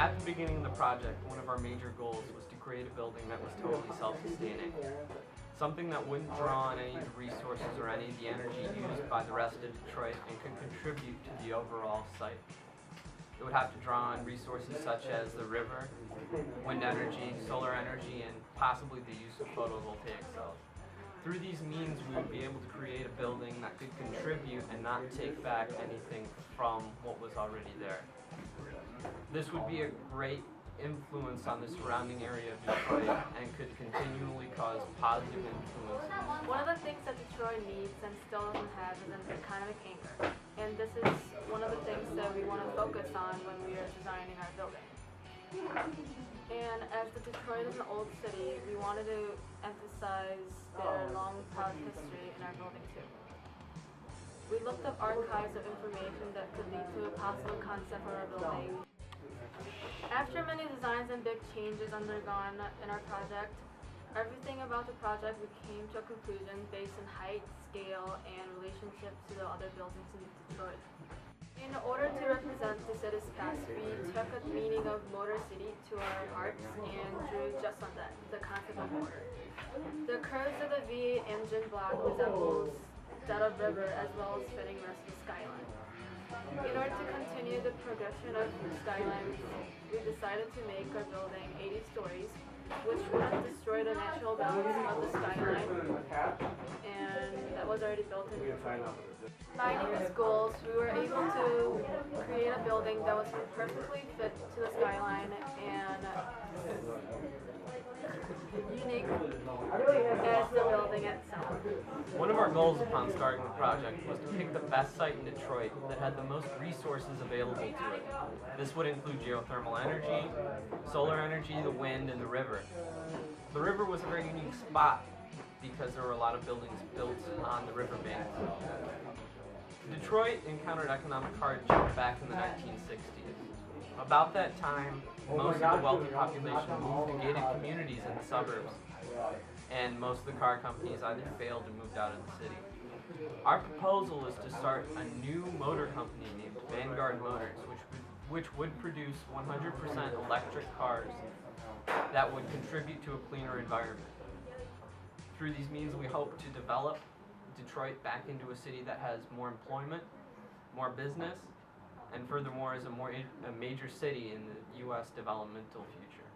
At the beginning of the project, one of our major goals was to create a building that was totally self-sustaining. Something that wouldn't draw on any of the resources or any of the energy used by the rest of Detroit and could contribute to the overall site. It would have to draw on resources such as the river, wind energy, solar energy, and possibly the use of photovoltaic cells. Through these means, we would be able to create a building that could contribute and not take back anything from what was already there. This would be a great influence on the surrounding area of Detroit and could continually cause positive influence. One of the things that Detroit needs and still doesn't have is an economic anchor. And this is one of the things that we want to focus on when we are designing our building. And as the Detroit is an old city, we wanted to emphasize their long, proud history in our building too. We looked up archives of information that could lead to a possible concept for our building. After many designs and big changes undergone in our project, everything about the project we came to a conclusion based on height, scale, and relationship to the other buildings in Detroit. In order to represent the city's past, we took a meaning of Motor City to our hearts and drew just on that, the concept of motor. The curves of the V engine block resembles that of river as well as fitting rest of the skyline. In order to continue the progression of the skyline, we decided to make our building 80 stories, which wouldn't destroy the natural balance of the skyline, and that was already built in. Combining these goals, we were able to create a building that was perfectly fit to the skyline and unique as the building itself. One of our goals upon starting the project was to pick the best site in Detroit that had the most resources available to it. This would include geothermal energy, solar energy, the wind, and the river. The river was a very unique spot because there were a lot of buildings built on the riverbank. Detroit encountered economic hardship back in the 1960s. About that time, most of the wealthy population moved to gated communities in the suburbs, and most of the car companies either failed or moved out of the city. Our proposal is to start a new motor company named Vanguard Motors, which would produce 100% electric cars that would contribute to a cleaner environment. Through these means, we hope to develop Detroit back into a city that has more employment, more business, and furthermore is a major city in the U.S. developmental future.